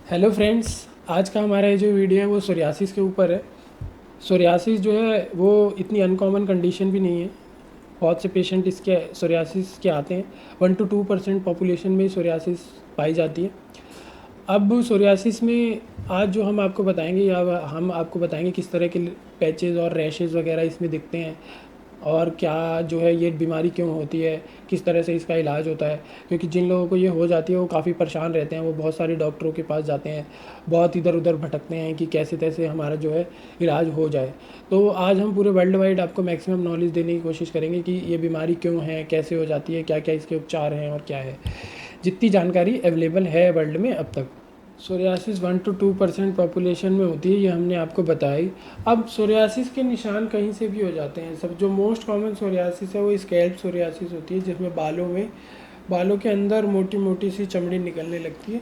Hello friends, आज का हमारा ये जो वीडियो है वो सोरियासिस के ऊपर है। सोरियासिस जो है वो इतनी अनकॉमन कंडीशन भी नहीं है। बहुत से पेशेंट इसके सोरियासिस के आते हैं। 1 to 2% पॉपुलेशन में सोरियासिस पाई जाती है। अब सोरियासिस में आज जो हम आपको बताएंगे या हम आपको बताएंगे किस तरह के पैचेस और रैशेज़ वगैरह इसमें दिखते हैं और क्या जो है ये बीमारी क्यों होती है, किस तरह से इसका इलाज होता है। क्योंकि जिन लोगों को ये हो जाती है वो काफ़ी परेशान रहते हैं, वो बहुत सारे डॉक्टरों के पास जाते हैं, बहुत इधर उधर भटकते हैं कि कैसे तैसे हमारा जो है इलाज हो जाए। तो आज हम पूरे वर्ल्ड वाइड आपको मैक्सिमम नॉलेज देने की कोशिश करेंगे कि ये बीमारी क्यों है, कैसे हो जाती है, क्या क्या इसके उपचार हैं और क्या है, जितनी जानकारी अवेलेबल है वर्ल्ड में अब तक। सोरियासिस 1 to 2% पॉपुलेशन में होती है, ये हमने आपको बताई। अब सोरियासिस के निशान कहीं से भी हो जाते हैं। सब जो मोस्ट कॉमन सोरियासिस है वो स्कैल्प सोरियासिस होती है, जिसमें बालों के अंदर मोटी मोटी सी चमड़ी निकलने लगती है,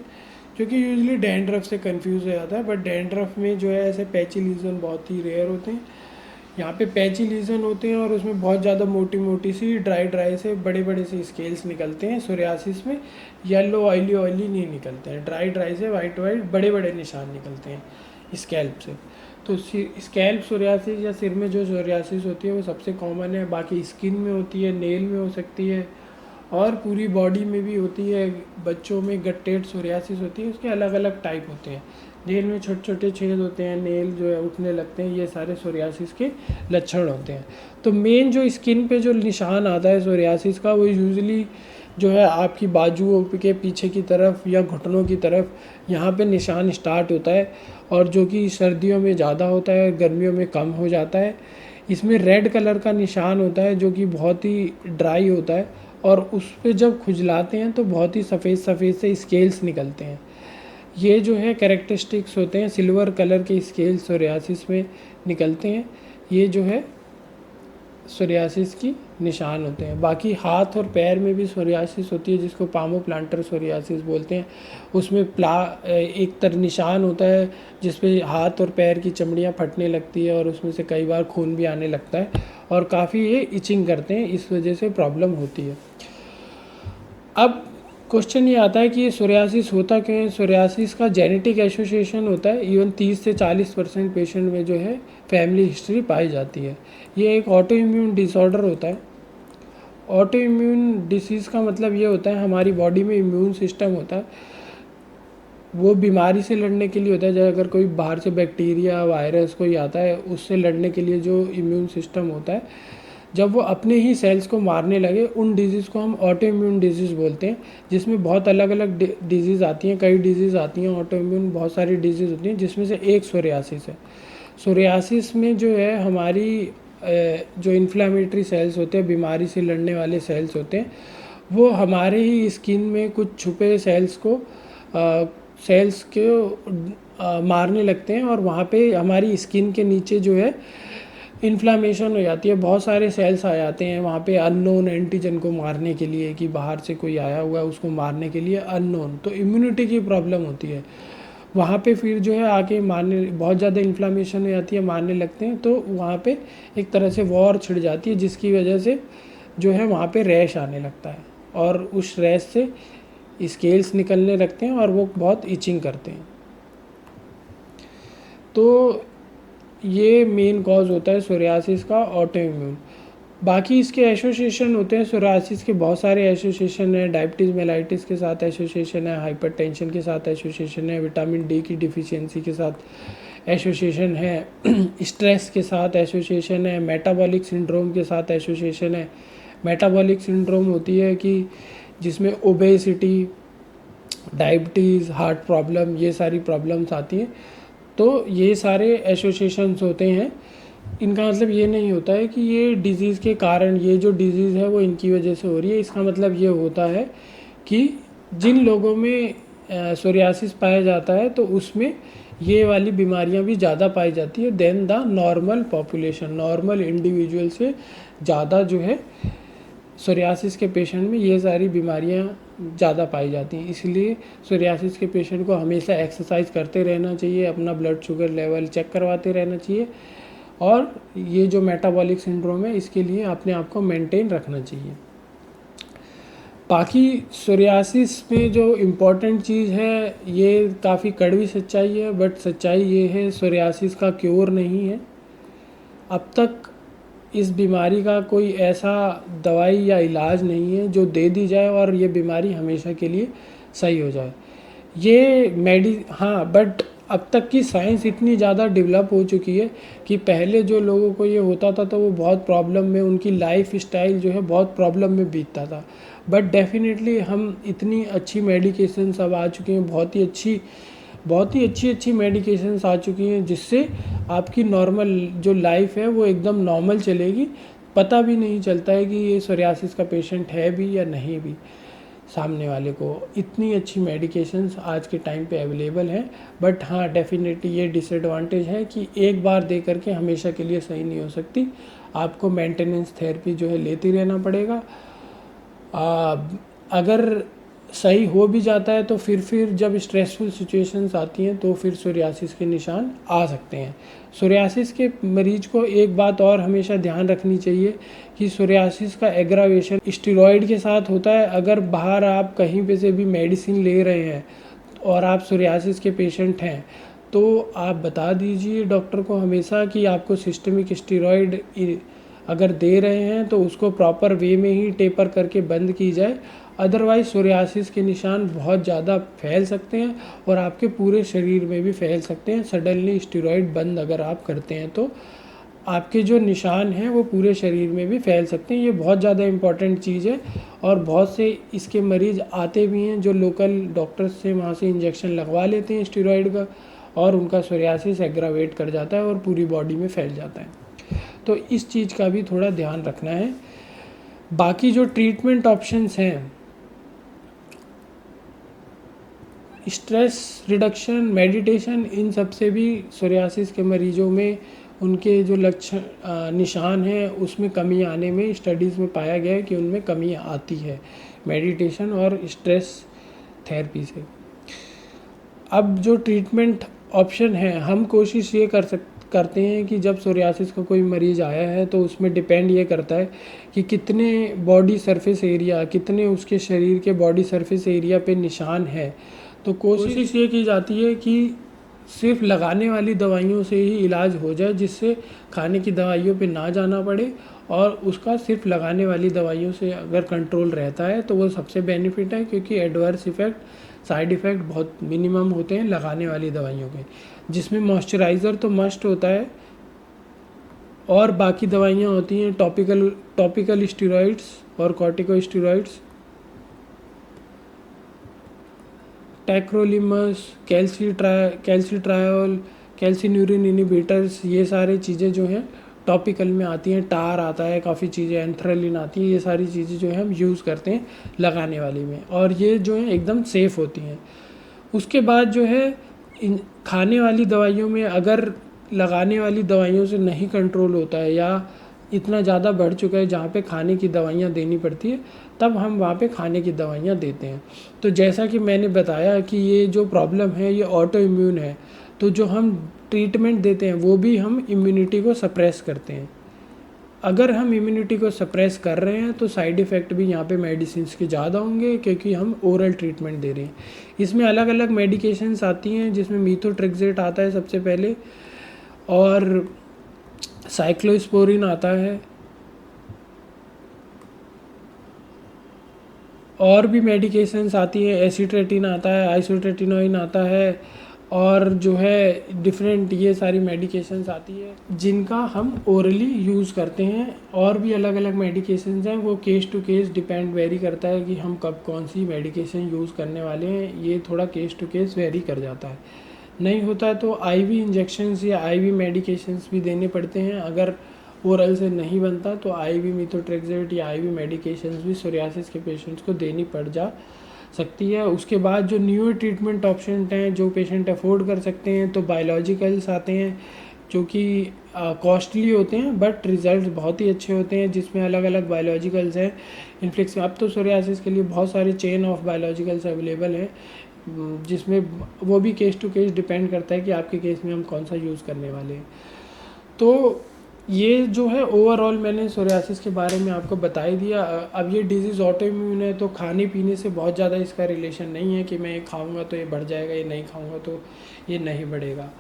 जो कि यूजली डैंड्रफ से कंफ्यूज हो जाता है। बट डैंड्रफ में जो है ऐसे पैची लीजन बहुत ही रेयर होते हैं। यहाँ पे पैची लीजन होते हैं और उसमें बहुत ज़्यादा मोटी मोटी सी ड्राई से बड़े बड़े से स्केल्स निकलते हैं। सोरियासिस में येलो ऑयली नहीं निकलते हैं, ड्राई से वाइट बड़े बड़े निशान निकलते हैं स्कैल्प से। तो स्कैल्प सोरियासिस या सिर में जो सोरियासिस होती है वो सबसे कॉमन है। बाकी स्किन में होती है, नेल में हो सकती है और पूरी बॉडी में भी होती है। बच्चों में गट्टेड सोरियासिस होती है, उसके अलग अलग टाइप होते हैं। नेल में छोटे छोटे छेद होते हैं, नेल जो है उठने लगते हैं, ये सारे सोरियासिस के लक्षण होते हैं। तो मेन जो स्किन पे जो निशान आता है सोरियासिस का, वो यूजुअली जो है आपकी बाजुओं के पीछे की तरफ या घुटनों की तरफ यहाँ पे निशान स्टार्ट होता है, और जो कि सर्दियों में ज़्यादा होता है, गर्मियों में कम हो जाता है। इसमें रेड कलर का निशान होता है जो कि बहुत ही ड्राई होता है, और उस पर जब खुजलाते हैं तो बहुत ही सफ़ेद सफ़ेद से स्केल्स निकलते हैं। ये जो है कैरेक्टरिस्टिक्स होते हैं, सिल्वर कलर के स्केल्स सोरियासिस में निकलते हैं। ये जो है सोरियासिस की निशान होते हैं। बाकी हाथ और पैर में भी सोरियासिस होती है, जिसको पामो प्लांटर सोरियासिस बोलते हैं। उसमें एक तरह निशान होता है जिस पे हाथ और पैर की चमड़ियाँ फटने लगती है और उसमें से कई बार खून भी आने लगता है और काफ़ी ये इचिंग करते हैं, इस वजह से प्रॉब्लम होती है। अब क्वेश्चन ये आता है कि ये सोरियासिस होता क्यों है। सोरियासिस का जेनेटिक एसोसिएशन होता है। इवन 30 से 40% पेशेंट में जो है फैमिली हिस्ट्री पाई जाती है। ये एक ऑटो इम्यून डिसऑर्डर होता है। ऑटो इम्यून डिसीज़ का मतलब ये होता है हमारी बॉडी में इम्यून सिस्टम होता है, वो बीमारी से लड़ने के लिए होता है। जब अगर कोई बाहर से बैक्टीरिया वायरस कोई आता है, उससे लड़ने के लिए जो इम्यून सिस्टम होता है, जब वो अपने ही सेल्स को मारने लगे, उन डिजीज़ को हम ऑटो इम्यून डिजीज़ बोलते हैं। जिसमें बहुत अलग अलग डिजीज़ आती हैं, कई डिजीज़ आती हैं ऑटो इम्यून, बहुत सारी डिजीज़ होती हैं, जिसमें से एक सोरियासिस है। सोरियासिस में जो है हमारी जो इन्फ्लामेटरी सेल्स होते हैं, बीमारी से लड़ने वाले सेल्स होते हैं, वो हमारे ही स्किन में कुछ छुपे सेल्स को मारने लगते हैं, और वहाँ पे हमारी स्किन के नीचे जो है इन्फ्लामेशन हो जाती है। बहुत सारे सेल्स आ जाते हैं वहाँ पे अननोन एंटीजन को मारने के लिए, कि बाहर से कोई आया हुआ है उसको मारने के लिए अननोन। तो इम्यूनिटी की प्रॉब्लम होती है वहाँ पे। फिर जो है आके मारने, बहुत ज़्यादा इन्फ्लामेशन हो जाती है, मारने लगते हैं, तो वहाँ पे एक तरह से वॉर छिड़ जाती है, जिसकी वजह से जो है वहाँ पे रैश आने लगता है, और उस रैश से स्केल्स निकलने लगते हैं और वो बहुत इचिंग करते हैं। तो ये मेन कॉज होता है सोरियासिस का, ऑटो इम्यून। बाकी इसके एसोसिएशन होते हैं। सोरियासिस के बहुत सारे एसोसिएशन है। डायबिटीज़ मेलाइटिस के साथ एसोसिएशन है, हाइपरटेंशन के साथ एसोसिएशन है, विटामिन डी की डिफिशियंसी के साथ एसोसिएशन है, स्ट्रेस के साथ एसोसिएशन है, मेटाबॉलिक सिंड्रोम के साथ एसोसिएशन है। मेटाबॉलिक सिंड्रोम होती है कि जिसमें ओबेसिटी, डायबिटीज़, हार्ट प्रॉब्लम, ये सारी प्रॉब्लम्स आती हैं। तो ये सारे एसोसिएशंस होते हैं। इनका मतलब ये नहीं होता है कि ये डिज़ीज़ के कारण, ये जो डिज़ीज़ है वो इनकी वजह से हो रही है। इसका मतलब ये होता है कि जिन लोगों में सोरियासिस पाया जाता है तो उसमें ये वाली बीमारियां भी ज़्यादा पाई जाती है then the normal population. Normal individual से ज़्यादा जो है सोरियासिस के पेशेंट में ये सारी बीमारियां ज़्यादा पाई जाती हैं। इसलिए सोरियासिस के पेशेंट को हमेशा एक्सरसाइज करते रहना चाहिए, अपना ब्लड शुगर लेवल चेक करवाते रहना चाहिए, और ये जो मेटाबॉलिक सिंड्रोम है इसके लिए अपने आप को मेंटेन रखना चाहिए। बाकी सोरियासिस में जो इम्पोर्टेंट चीज़ है, ये काफ़ी कड़वी सच्चाई है, बट सच्चाई ये है सोरियासिस का क्योर नहीं है। अब तक इस बीमारी का कोई ऐसा दवाई या इलाज नहीं है जो दे दी जाए और ये बीमारी हमेशा के लिए सही हो जाए। हाँ, बट अब तक की साइंस इतनी ज़्यादा डेवलप हो चुकी है कि पहले जो लोगों को ये होता था तो वो बहुत प्रॉब्लम में, उनकी लाइफ स्टाइल जो है बहुत प्रॉब्लम में बीतता था। बट डेफिनेटली हम इतनी अच्छी मेडिकेशंस अब आ चुकी हैं, बहुत ही अच्छी मेडिकेशंस आ चुकी हैं, जिससे आपकी नॉर्मल जो लाइफ है वो एकदम नॉर्मल चलेगी। पता भी नहीं चलता है कि ये सोरियासिस का पेशेंट है भी या नहीं भी। सामने वाले को इतनी अच्छी मेडिकेशंस आज के टाइम पे अवेलेबल हैं। बट हाँ, डेफिनेटली ये डिसएडवांटेज है कि एक बार दे करके हमेशा के लिए सही नहीं हो सकती। आपको मेंटेनेंस थेरेपी जो है लेते रहना पड़ेगा। अगर सही हो भी जाता है तो फिर जब स्ट्रेसफुल सिचुएशंस आती हैं तो फिर सोरियासिस के निशान आ सकते हैं। सोरियासिस के मरीज को एक बात और हमेशा ध्यान रखनी चाहिए कि सोरियासिस का एग्रावेशन स्टेरॉइड के साथ होता है। अगर बाहर आप कहीं पे से भी मेडिसिन ले रहे हैं और आप सोरियासिस के पेशेंट हैं तो आप बता दीजिए डॉक्टर को हमेशा कि आपको सिस्टमिक स्टेरॉइड अगर दे रहे हैं तो उसको प्रॉपर वे में ही टेपर करके बंद की जाए। अदरवाइज़ सोरियासिस के निशान बहुत ज़्यादा फैल सकते हैं और आपके पूरे शरीर में भी फैल सकते हैं। सडनली स्टेरॉइड बंद अगर आप करते हैं तो आपके जो निशान हैं वो पूरे शरीर में भी फैल सकते हैं। ये बहुत ज़्यादा इम्पॉर्टेंट चीज़ है और बहुत से इसके मरीज़ आते भी हैं जो लोकल डॉक्टर्स से वहाँ से इंजेक्शन लगवा लेते हैं स्टेरॉइड का, और उनका सोरियासिस एग्रावेट कर जाता है और पूरी बॉडी में फैल जाता है। तो इस चीज़ का भी थोड़ा ध्यान रखना है। बाकी जो ट्रीटमेंट ऑप्शंस हैं, स्ट्रेस रिडक्शन, मेडिटेशन, इन सब से भी सोरियासिस के मरीजों में उनके जो लक्षण निशान हैं उसमें कमी आने में स्टडीज़ में पाया गया है कि उनमें कमी आती है मेडिटेशन और स्ट्रेस थेरेपी से। अब जो ट्रीटमेंट ऑप्शन है, हम कोशिश ये करते हैं कि जब सोरियासिस का कोई मरीज़ आया है तो उसमें डिपेंड ये करता है कि कितने बॉडी सरफेस एरिया, कितने उसके शरीर के बॉडी सरफेस एरिया पे निशान है। तो कोशिश ये की जाती है कि सिर्फ लगाने वाली दवाइयों से ही इलाज हो जाए, जिससे खाने की दवाइयों पे ना जाना पड़े, और उसका सिर्फ लगाने वाली दवाइयों से अगर कंट्रोल रहता है तो वो सबसे बेनिफिट है, क्योंकि एडवर्स इफ़ेक्ट, साइड इफ़ेक्ट बहुत मिनिमम होते हैं लगाने वाली दवाइयों के, जिसमें मॉइस्चराइज़र तो मस्ट होता है और बाकी दवाइयाँ होती हैं टॉपिकल स्टेरॉइड्स और कॉर्टिकोस्टेरॉइड्स, टैक्रोलिमस, कैल्सीट्रायोल, कैल्सीन्यूरिन इनहिबिटर्स, ये सारी चीज़ें जो हैं टॉपिकल में आती हैं। टार आता है, काफ़ी चीज़ें, एंथ्रेलिन आती हैं, ये सारी चीज़ें जो है हम यूज़ करते हैं लगाने वाली में, और ये जो है एकदम सेफ़ होती हैं। उसके बाद जो है खाने वाली दवाइयों में अगर लगाने वाली दवाइयों से नहीं कंट्रोल होता है या इतना ज़्यादा बढ़ चुका है जहाँ पे खाने की दवाइयाँ देनी पड़ती है, तब हम वहाँ पे खाने की दवाइयाँ देते हैं। तो जैसा कि मैंने बताया कि ये जो प्रॉब्लम है ये ऑटो इम्यून है, तो जो हम ट्रीटमेंट देते हैं वो भी हम इम्यूनिटी को सप्रेस करते हैं। अगर हम इम्यूनिटी को सप्रेस कर रहे हैं तो साइड इफ़ेक्ट भी यहाँ पे मेडिसिन के ज़्यादा होंगे, क्योंकि हम ओरल ट्रीटमेंट दे रहे हैं। इसमें अलग अलग मेडिकेशंस आती हैं, जिसमें मीथोट्रेक्सेट आता है सबसे पहले, और साइक्लोस्पोरिन आता है, और भी मेडिकेशंस आती है, एसिट्रेटिन आता है, आइसोट्रेटिनोइन आता है, और जो है डिफरेंट ये सारी मेडिकेशंस आती है जिनका हम ओरली यूज़ करते हैं। और भी अलग अलग मेडिकेशंस हैं, वो case to case depend vary करता है कि हम कब कौन सी मेडिकेशन यूज़ करने वाले हैं, ये थोड़ा केस टू केस वेरी कर जाता है। नहीं होता है तो आईवी इंजेक्शंस या आईवी मेडिकेशंस भी देने पड़ते हैं। अगर ओरल से नहीं बनता तो आईवी मीथोट्रेक्सेट या आईवी मेडिकेशंस भी सोरियासिस के पेशेंट्स को देनी पड़ जा सकती है। उसके बाद जो न्यू ट्रीटमेंट ऑप्शन हैं जो पेशेंट अफोर्ड कर सकते हैं, तो बायोलॉजिकल्स आते हैं जो कि कॉस्टली होते हैं बट रिजल्ट बहुत ही अच्छे होते हैं, जिसमें अलग अलग बायोलॉजिकल्स हैं इन्फ्लिक्स। अब तो सोरियासिस के लिए बहुत सारे चेन ऑफ बायोलॉजिकल्स अवेलेबल हैं, जिसमें वो भी केस टू केस डिपेंड करता है कि आपके केस में हम कौन सा यूज़ करने वाले हैं। तो ये जो है ओवरऑल मैंने सोरियासिस के बारे में आपको बता ही दिया। अब ये डिजीज़ ऑटोइम्यून है, तो खाने पीने से बहुत ज़्यादा इसका रिलेशन नहीं है कि मैं ये खाऊंगा तो ये बढ़ जाएगा, ये नहीं खाऊंगा तो ये नहीं बढ़ेगा।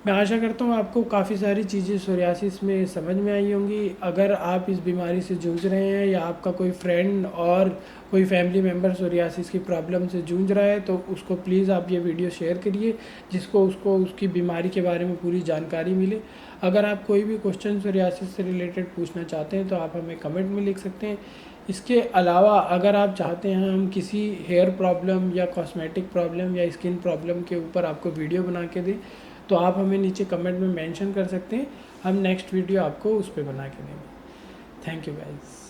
मैं आशा करता हूँ आपको काफ़ी सारी चीज़ें सोरियासिस में समझ में आई होंगी। अगर आप इस बीमारी से जूझ रहे हैं या आपका कोई फ्रेंड और कोई फैमिली मेम्बर सोरियासिस की प्रॉब्लम से जूझ रहा है, तो उसको प्लीज़ आप ये वीडियो शेयर करिए, जिसको उसको उसकी बीमारी के बारे में पूरी जानकारी मिले। अगर आप कोई भी क्वेश्चन सोरियासिस से रिलेटेड पूछना चाहते हैं तो आप हमें कमेंट में लिख सकते हैं। इसके अलावा अगर आप चाहते हैं हम किसी हेयर प्रॉब्लम या कॉस्मेटिक प्रॉब्लम या स्किन प्रॉब्लम के ऊपर आपको वीडियो बना के दें, तो आप हमें नीचे कमेंट में मेंशन कर सकते हैं। हम नेक्स्ट वीडियो आपको उस पर बना के देंगे। Thank you guys.